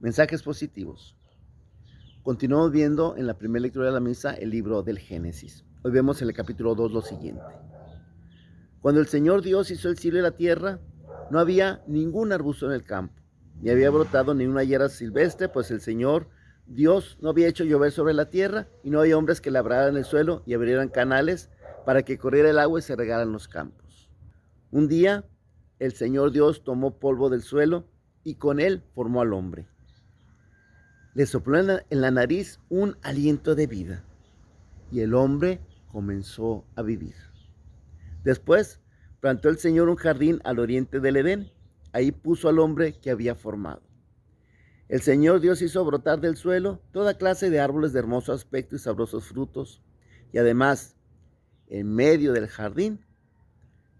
Mensajes positivos. Continuamos viendo en la primera lectura de la misa el libro del Génesis. Hoy vemos en el capítulo 2 lo siguiente. Cuando el Señor Dios hizo el cielo y la tierra, no había ningún arbusto en el campo, ni había brotado ni una hierba silvestre, pues el Señor Dios no había hecho llover sobre la tierra, y no había hombres que labraran el suelo y abrieran canales para que corriera el agua y se regaran los campos. Un día, el Señor Dios tomó polvo del suelo y con él formó al hombre. Le sopló en la nariz un aliento de vida y el hombre comenzó a vivir. Después plantó el Señor un jardín al oriente del Edén. Ahí puso al hombre que había formado. El Señor Dios hizo brotar del suelo toda clase de árboles de hermoso aspecto y sabrosos frutos. Y además, en medio del jardín,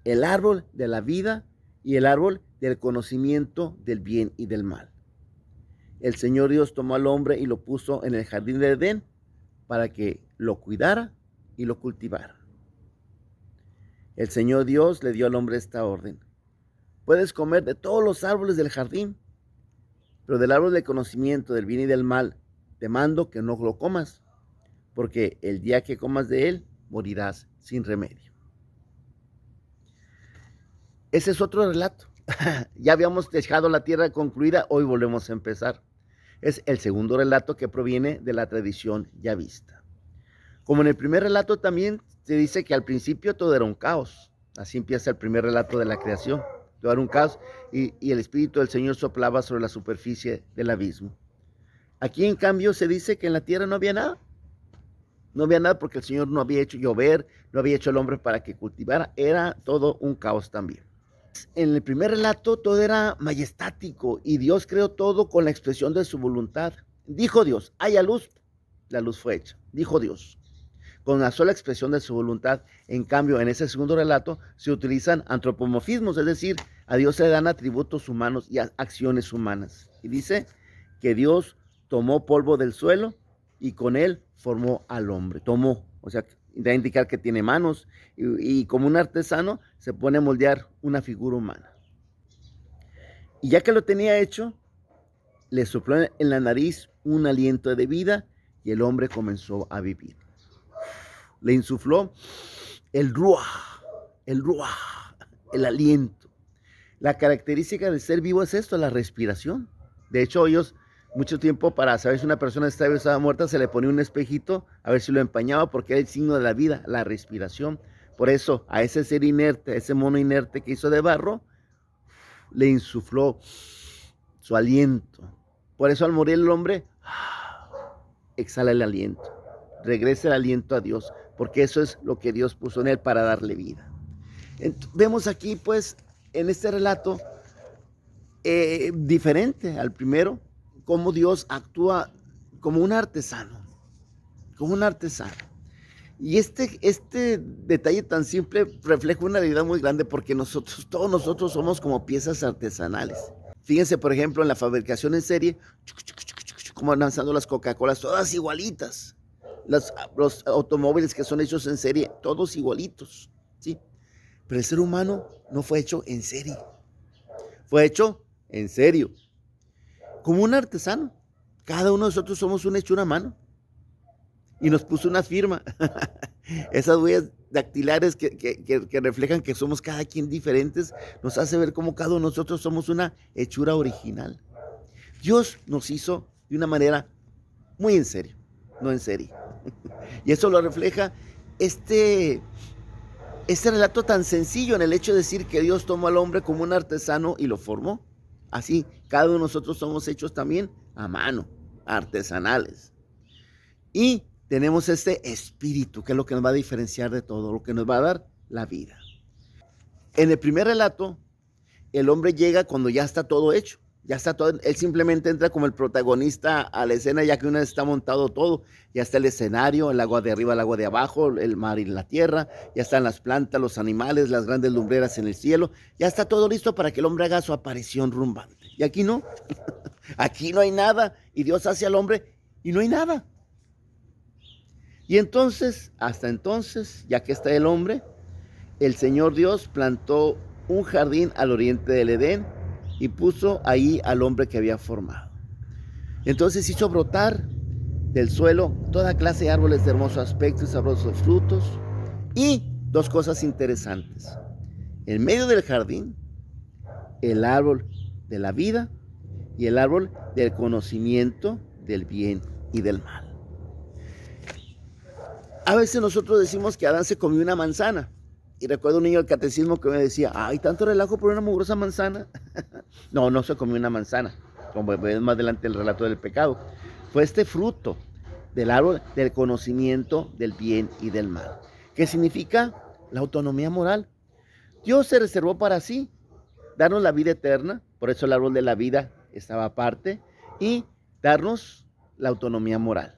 el árbol de la vida y el árbol del conocimiento del bien y del mal. El Señor Dios tomó al hombre y lo puso en el jardín de Edén para que lo cuidara y lo cultivara. El Señor Dios le dio al hombre esta orden: puedes comer de todos los árboles del jardín, pero del árbol del conocimiento del bien y del mal te mando que no lo comas, porque el día que comas de él morirás sin remedio. Ese es otro relato. Ya habíamos dejado la tierra concluida, hoy volvemos a empezar. Es el segundo relato que proviene de la tradición ya vista. Como en el primer relato también se dice que al principio todo era un caos. Así empieza el primer relato de la creación. Todo era un caos y el Espíritu del Señor soplaba sobre la superficie del abismo. Aquí en cambio se dice que en la tierra no había nada. No había nada porque el Señor no había hecho llover, no había hecho el hombre para que cultivara. Era todo un caos también. En el primer relato todo era majestático y Dios creó todo con la expresión de su voluntad. Dijo Dios, haya luz, la luz fue hecha. Dijo Dios, con la sola expresión de su voluntad. En cambio, en ese segundo relato se utilizan antropomorfismos, es decir, a Dios se le dan atributos humanos y acciones humanas. Y dice que Dios tomó polvo del suelo y con él formó al hombre. Tomó, o sea, da a indicar que tiene manos y como un artesano se pone a moldear una figura humana. Y ya que lo tenía hecho, le sopló en la nariz un aliento de vida y el hombre comenzó a vivir. Le insufló el ruaj, el aliento. La característica del ser vivo es esto, la respiración. De hecho, ellos mucho tiempo para saber si una persona está viva o estaba muerta se le ponía un espejito a ver si lo empañaba porque era el signo de la vida, la respiración. Por eso a ese ser inerte, a ese mono inerte que hizo de barro, le insufló su aliento. Por eso al morir el hombre, exhala el aliento, regresa el aliento a Dios, porque eso es lo que Dios puso en él para darle vida. Vemos aquí pues en este relato diferente al primero, cómo Dios actúa como un artesano, Y este detalle tan simple refleja una realidad muy grande porque todos nosotros somos como piezas artesanales. Fíjense, por ejemplo, en la fabricación en serie, como van lanzando las Coca-Colas, todas igualitas. Los automóviles que son hechos en serie, todos igualitos, ¿sí? Pero el ser humano no fue hecho en serie. Fue hecho en serio, como un artesano. Cada uno de nosotros somos una hechura a mano. Y nos puso una firma. Esas huellas dactilares que reflejan que somos cada quien diferentes, nos hace ver cómo cada uno de nosotros somos una hechura original. Dios nos hizo de una manera muy en serio, no en serie. Y eso lo refleja este relato tan sencillo en el hecho de decir que Dios tomó al hombre como un artesano y lo formó. Así, cada uno de nosotros somos hechos también a mano, artesanales. Y tenemos este espíritu que es lo que nos va a diferenciar de todo, lo que nos va a dar la vida. En el primer relato, el hombre llega cuando ya está todo hecho. Ya está todo, él simplemente entra como el protagonista a la escena, ya que una vez está montado todo. Ya está el escenario, el agua de arriba, el agua de abajo, el mar y la tierra. Ya están las plantas, los animales, las grandes lumbreras en el cielo. Ya está todo listo para que el hombre haga su aparición rumbante. Y aquí no. Aquí no hay nada. Y Dios hace al hombre y no hay nada. Y entonces, hasta entonces, ya que está el hombre, el Señor Dios plantó un jardín al oriente del Edén y puso ahí al hombre que había formado. Entonces hizo brotar del suelo toda clase de árboles de hermoso aspecto y sabrosos frutos. Y dos cosas interesantes. En medio del jardín, el árbol de la vida y el árbol del conocimiento del bien y del mal. A veces nosotros decimos que Adán se comió una manzana. Y recuerdo un niño del catecismo que me decía, ay, tanto relajo por una mugrosa manzana. No, no se comió una manzana, como ves más adelante el relato del pecado. Fue este fruto del árbol del conocimiento del bien y del mal. ¿Qué significa? La autonomía moral. Dios se reservó para sí darnos la vida eterna, por eso el árbol de la vida estaba aparte, y darnos la autonomía moral.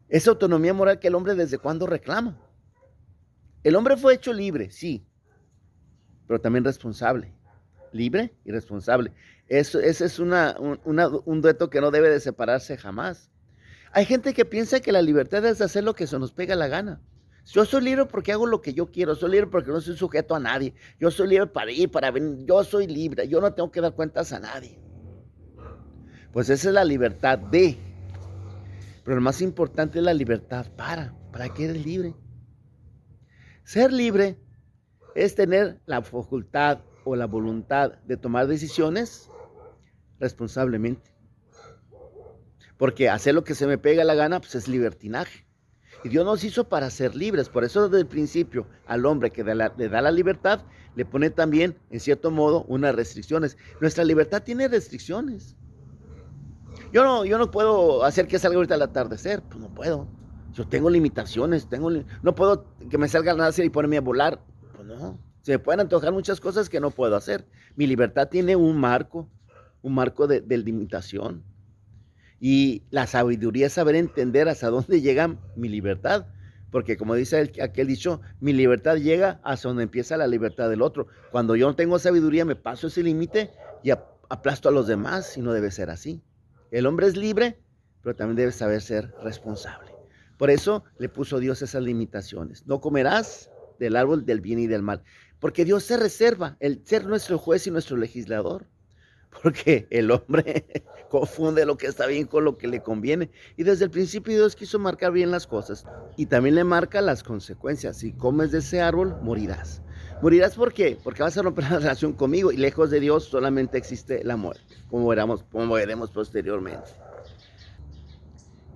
Esa autonomía moral que el hombre desde cuándo reclama. El hombre fue hecho libre, sí, pero también responsable. Libre y responsable. Ese es un dueto que no debe de separarse jamás. Hay gente que piensa que la libertad es hacer lo que se nos pega la gana. Yo soy libre porque hago lo que yo quiero, soy libre porque no soy sujeto a nadie, yo soy libre para ir, para venir, yo soy libre, yo no tengo que dar cuentas a nadie. Pues esa es la libertad de, pero lo más importante es la libertad ¿para qué eres libre? Ser libre es tener la facultad o la voluntad de tomar decisiones responsablemente. Porque hacer lo que se me pega la gana, pues es libertinaje. Y Dios nos hizo para ser libres. Por eso desde el principio al hombre que le da la libertad, le pone también, en cierto modo, unas restricciones. Nuestra libertad tiene restricciones. Yo no puedo hacer que salga ahorita al atardecer. Pues no puedo. Yo tengo limitaciones. No puedo que me salga al nacer y ponerme a volar. Pues no. Se me pueden antojar muchas cosas que no puedo hacer. Mi libertad tiene un marco de limitación. Y la sabiduría es saber entender hasta dónde llega mi libertad. Porque como dice aquel dicho, mi libertad llega hasta donde empieza la libertad del otro. Cuando yo no tengo sabiduría, me paso ese límite y aplasto a los demás, y no debe ser así. El hombre es libre, pero también debe saber ser responsable. Por eso le puso Dios esas limitaciones. No comerás del árbol del bien y del mal. Porque Dios se reserva el ser nuestro juez y nuestro legislador. Porque el hombre confunde lo que está bien con lo que le conviene. Y desde el principio Dios quiso marcar bien las cosas. Y también le marca las consecuencias. Si comes de ese árbol, morirás. ¿Morirás por qué? Porque vas a romper la relación conmigo. Y lejos de Dios solamente existe la muerte, como veremos posteriormente.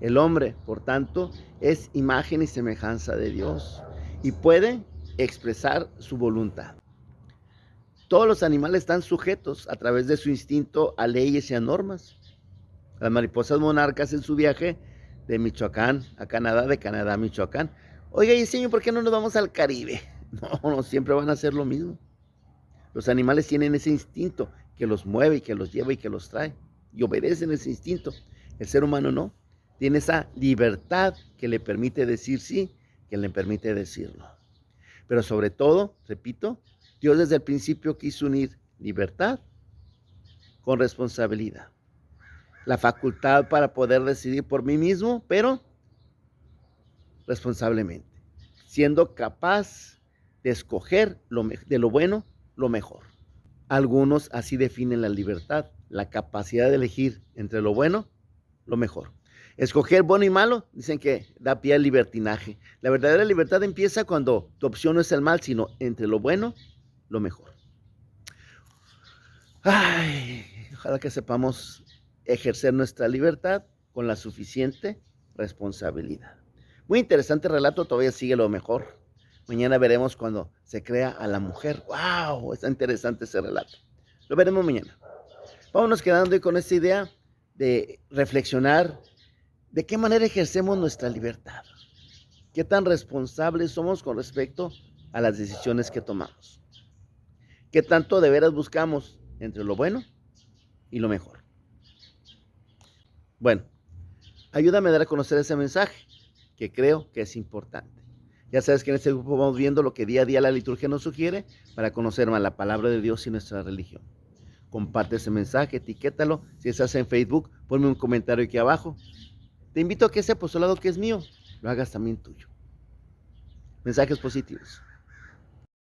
El hombre, por tanto, es imagen y semejanza de Dios. Y puede expresar su voluntad. Todos los animales están sujetos a través de su instinto a leyes y a normas. Las mariposas monarcas en su viaje de Michoacán a Canadá, de Canadá a Michoacán. Oiga, y señor, ¿por qué no nos vamos al Caribe? No, siempre van a hacer lo mismo. Los animales tienen ese instinto que los mueve y que los lleva y que los trae. Y obedecen ese instinto. El ser humano no. Tiene esa libertad que le permite decir sí, que le permite decir no. Pero sobre todo, repito, Dios desde el principio quiso unir libertad con responsabilidad. La facultad para poder decidir por mí mismo, pero responsablemente. Siendo capaz de escoger de lo bueno lo mejor. Algunos así definen la libertad, la capacidad de elegir entre lo bueno, lo mejor. Escoger bueno y malo, dicen que da pie al libertinaje. La verdadera libertad empieza cuando tu opción no es el mal, sino entre lo bueno, lo mejor. Ay, ojalá que sepamos ejercer nuestra libertad con la suficiente responsabilidad. Muy interesante relato, todavía sigue lo mejor. Mañana veremos cuando se crea a la mujer. ¡Wow! Está interesante ese relato. Lo veremos mañana. Vámonos quedando con esta idea de reflexionar de qué manera ejercemos nuestra libertad. ¿Qué tan responsables somos con respecto a las decisiones que tomamos? ¿Qué tanto de veras buscamos entre lo bueno y lo mejor? Bueno, ayúdame a dar a conocer ese mensaje que creo que es importante. Ya sabes que en este grupo vamos viendo lo que día a día la liturgia nos sugiere para conocer más la palabra de Dios y nuestra religión. Comparte ese mensaje, etiquétalo. Si estás en Facebook, ponme un comentario aquí abajo. Te invito a que ese apostolado que es mío, lo hagas también tuyo. Mensajes positivos.